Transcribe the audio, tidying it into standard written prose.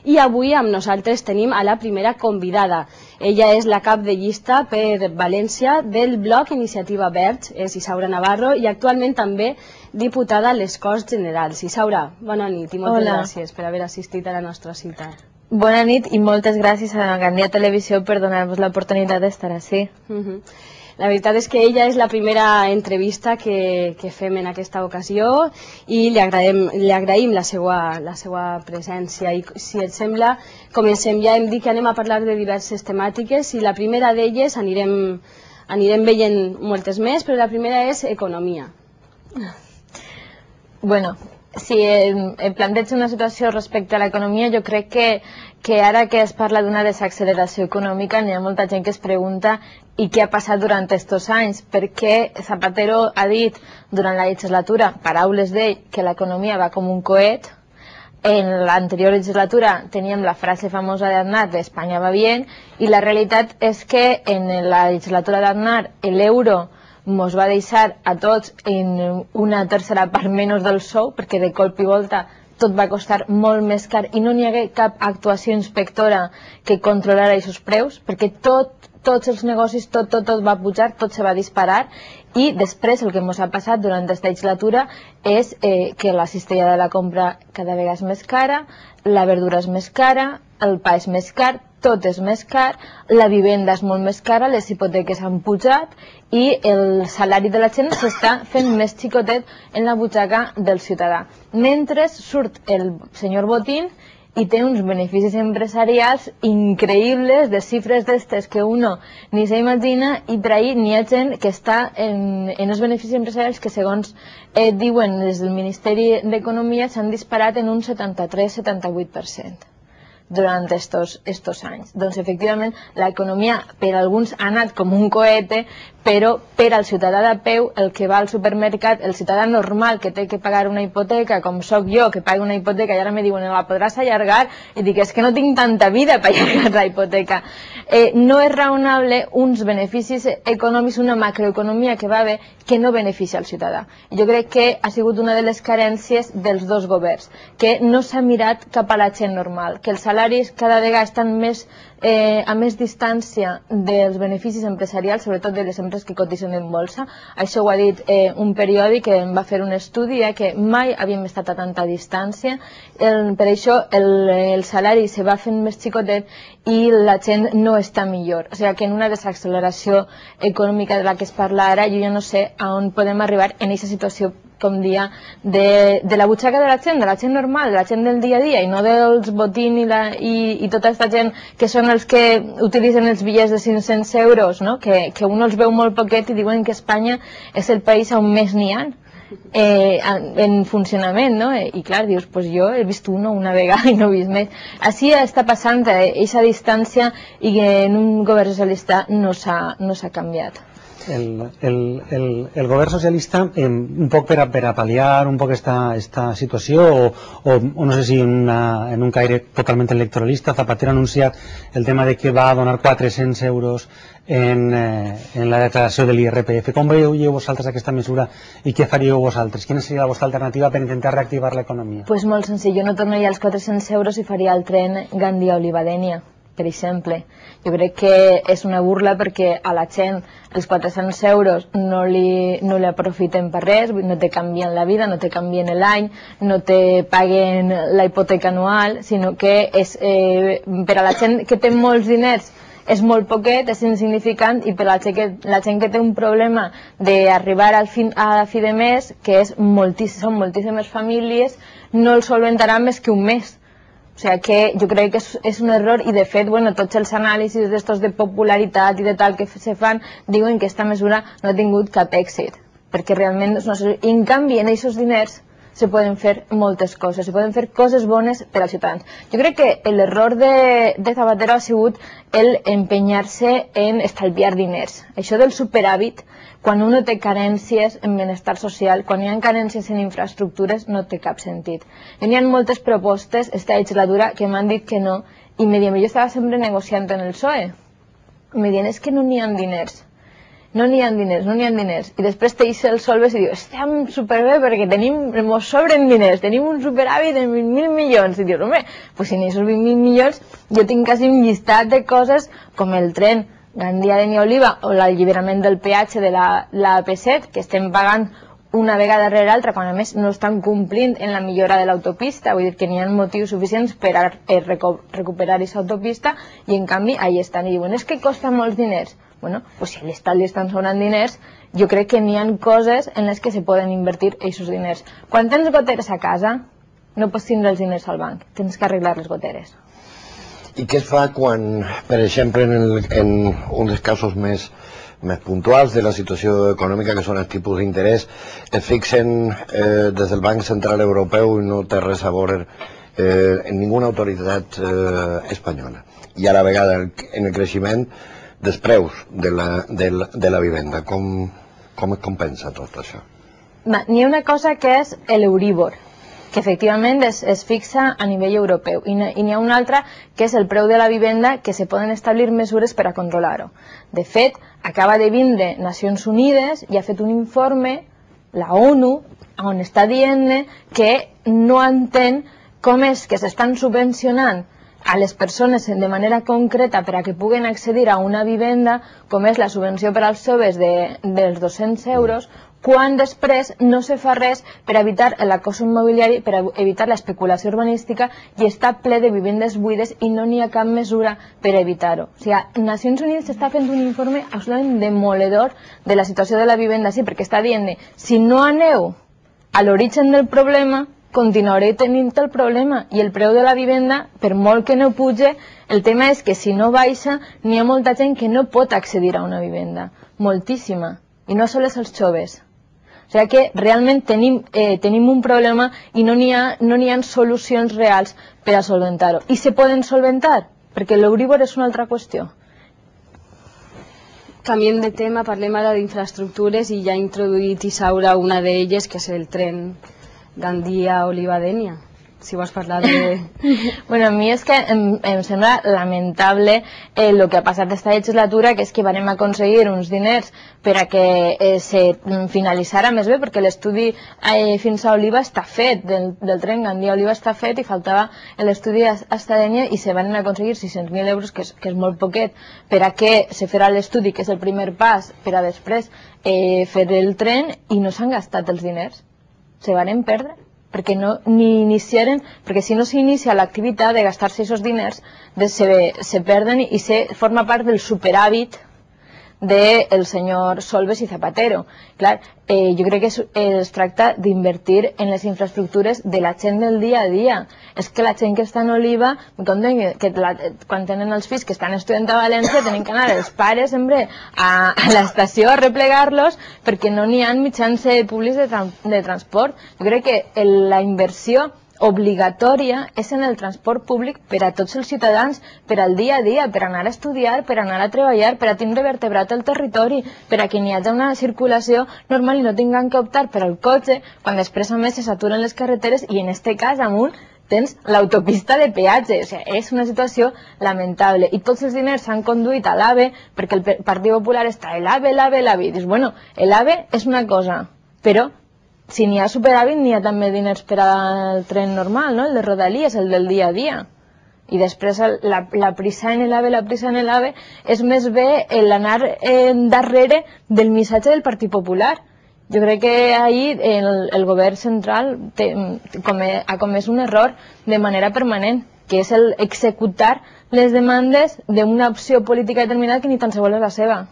i avui amb nosaltres tenim a la primera convidada. Ella és la cap de llista per València del bloc Iniciativa Verds, és Isaura Navarro, i actualment també diputada a les Corts Generals. Isaura, bona nit i moltes gràcies per haver assistit a la nostra cita. Bona nit i moltes gràcies a Gandia Televisió per donar-nos l'oportunitat d'estar així. La veritat és que ella és la primera entrevista que fem en aquesta ocasió i li agraïm la seva presència. I si et sembla, comencem. Ja hem dit que anem a parlar de diverses temàtiques i la primera d'elles anirem veient moltes més, però la primera és economia. Bueno, si em plantejo una situació respecte a l'economia, jo crec que ara que es parla d'una desacceleració econòmica n'hi ha molta gent que es pregunta i què ha passat durant aquests anys, perquè Zapatero ha dit durant la legislatura, paraules d'ell, que l'economia va com un coet. En l'anterior legislatura teníem la frase famosa d'Aznar de Espanya va bien, i la realitat és que en la legislatura d'Aznar l'euro ens va deixar a tots en una tercera part menys del sou, perquè de colp i volta tot va costar molt més car i no n'hi hagué cap actuació inspectora que controlara aquests preus, perquè tots els negocis, tot va pujar, tot se va disparar, i després el que ens ha passat durant aquesta legislatura és que la cistella de la compra cada vegada és més cara, la verdura és més cara, el pa és més car, tot és més car, la vivenda és molt més cara, les hipoteques han pujat i el salari de la gent s'està fent més xicotet en la butxaca del ciutadà. Mentre surt el senyor Botín i té uns beneficis empresarials increïbles, de xifres d'estes que uno ni s'imagina, i per ahí n'hi ha gent que està en els beneficis empresarials que, segons diuen des del Ministeri d'Economia, s'han disparat en un 73-78% durant estos anys. Doncs, efectivament, l'economia per alguns ha anat com un coete, però per al ciutadà de peu, el que va al supermercat, el ciutadà normal que té que pagar una hipoteca, com sóc jo, que pago una hipoteca i ara me diuen, la podràs allargar? I dic, és que no tinc tanta vida per allargar la hipoteca. No és raonable uns beneficis econòmics, una macroeconomia que va bé, que no beneficia al ciutadà. Jo crec que ha sigut una de les carències dels dos governs, que no s'ha mirat cap a la gent normal, que els salaris cada vegada estan a més distància dels beneficis empresarials, sobretot de les empreses que cotitzen en bolsa. Això ho ha dit un periòdic que va fer un estudi, que mai havíem estat a tanta distància. Per això el salari se va fent més xicotet i la gent no està millor. O sigui que en una desacceleració econòmica de la que es parla ara, jo ja no sé a on podem arribar en aquesta situació, com dia, de la butxaca de la gent normal, de la gent del dia a dia, i no dels Botín i tota aquesta gent que són els que utilitzen els bitllets de 500 euros, que un els veu molt poquet i diuen que Espanya és el país on més n'hi ha en funcionament, i clar, dius, doncs jo he vist una vegada i no he vist més. Així està passant aquesta distància i que en un govern socialista no s'ha canviat. El govern socialista, un poc per a pal·liar un poc esta situació, o no sé si en un caire totalment electoralista, Zapatero ha anunciat el tema de que va a donar 400 euros en la declaració de l'IRPF. Com veieu vosaltres aquesta mesura i què faríeu vosaltres? Quina seria la vostra alternativa per intentar reactivar l'economia? Doncs molt senzill, jo no tornaria als 400 euros i faria el tren Gandia-Olivadènia, per exemple. Jo crec que és una burla perquè a la gent els 400 euros no li aprofiten per res, no te canvien la vida, no te canvien l'any, no te paguen la hipoteca anual, sinó que per a la gent que té molts diners és molt poquet, és insignificant, i per a la gent que té un problema d'arribar a fi de mes, que són moltíssimes famílies, no el solventarà més que un mes. O sigui que jo crec que és un error, i de fet tots els anàlisis d'estos de popularitat i de tal que se fan diuen que aquesta mesura no ha tingut cap èxit, perquè realment és una mesura. I en canvi en aquests diners se poden fer moltes coses, se poden fer coses bones per als ciutadans. Jo crec que l'error de Zapatero ha sigut el empenyar-se en estalviar diners. Això del superàvit, quan uno té carències en benestar social, quan hi ha carències en infraestructures, no té cap sentit. Hi ha moltes propostes esta legislatura que m'han dit que no, i me diuen, jo estava sempre negociant en el PSOE, me diuen, és que no n'hi ha diners. no n'hi ha diners, no n'hi ha diners. I després t'eix el Solbes i diu, estem superbé perquè ens sobren diners, tenim un superàvit de 20.000 milions. I dius, home, pues si n'hi ha 20.000 milions, jo tinc quasi un llistat de coses com el tren Gandia-Dénia-Oliva o l'alliberament del peatge de la AP7, que estem pagant una vegada darrere l'altra, quan a més no estan complint en la millora de l'autopista, vull dir que n'hi ha motius suficients per a recuperar aquesta autopista, i en canvi ahí estan i diuen, és que costa molts diners. Bueno, pues si a l'Estat li estan sobrant diners, jo crec que n'hi ha coses en les que se poden invertir aquests diners. Quan tens goteres a casa, no pots tindre els diners al banc, tens que arreglar les goteres. I què es fa quan, per exemple, en un dels casos més puntuals de la situació econòmica, que són els tipus d'interès, es fixen des del Banc Central Europeu i no té res a veure en ninguna autoritat espanyola, i a la vegada en el creixement dels preus de la vivenda? Com es compensa tot això? N'hi ha una cosa que és l'Euríbor, que efectivament es fixa a nivell europeu, i n'hi ha una altra que és el preu de la vivenda, que se poden establir mesures per a controlar-ho. De fet, acaba de vindre Nacions Unides i ha fet un informe, la ONU, on està dient que no entén com és que s'estan subvencionant a les persones de manera concreta per a que puguen accedir a una vivenda, com és la subvenció per als joves dels 200 euros, quan després no se fa res per evitar l'acoso immobiliari, per evitar l'especulació urbanística, i està ple de vivendes buides i no n'hi ha cap mesura per evitar-ho. O sigui, Nacions Unides està fent un informe absolutament demoledor de la situació de la vivenda, sí, perquè està dient, si no aneu a l'origen del problema, continuareu tenint el problema, i el preu de la vivenda, per molt que no puge, el tema és que si no baixa, n'hi ha molta gent que no pot accedir a una vivenda, moltíssima, i no sols els joves. O sigui que realment tenim un problema i no n'hi ha solucions reals per a solventar-ho. I se poden solventar, perquè l'Euríbor és una altra qüestió. Canviem de tema, parlem ara d'infraestructures, i ja ha introduït Isaura una d'elles, que és el tren Gandia-Oliva-Dénia. Si vols parlar de... Bueno, a mi és que em sembla lamentable el que ha passat aquesta legislatura, que és que vam aconseguir uns diners per a que se finalitzara més bé, perquè l'estudi fins a Oliva està fet, del tren Gandia-Oliva està fet, i faltava l'estudi a Dénia, i se van aconseguir 600.000 euros, que és molt poquet, per a que se farà l'estudi, que és el primer pas, per a després fer el tren, i no s'han gastat els diners. Se van perdre, perquè ni iniciaren, perquè si no s'inicia l'activitat de gastar-se aquests diners, se perden i forma part del superàvit del senyor Solbes i Zapatero. Clar, jo crec que es tracta d'invertir en les infraestructures de la gent del dia a dia. És que la gent que està en Oliva, que quan tenen els fills que estan estudiant a València, tenen que anar els pares sempre a l'estació a replegar-los perquè no n'hi ha mitjans públics de transport. Jo crec que la inversió obligatòria és en el transport públic per a tots els ciutadans, per al dia a dia, per anar a estudiar, per anar a treballar, per a tindre vertebrat el territori, per a que n'hi hagi una circulació normal i no tinguin que optar per al cotxe, quan després a més se saturen les carreteres, i en este cas amunt tens l'autopista de peatge. O sigui, és una situació lamentable, i tots els diners s'han conduït a l'AVE, perquè el Partit Popular està l'AVE, i dius, bueno, l'AVE és una cosa, però si n'hi ha superàvit, n'hi ha també diners per al tren normal, no? El de Rodalies, el del dia a dia. I després la prisa en l'AVE és més bé l'anar darrere del missatge del Partit Popular. Jo crec que ahir el govern central ha comès un error de manera permanent, que és executar les demandes d'una opció política determinada que ni tan sols és la seva.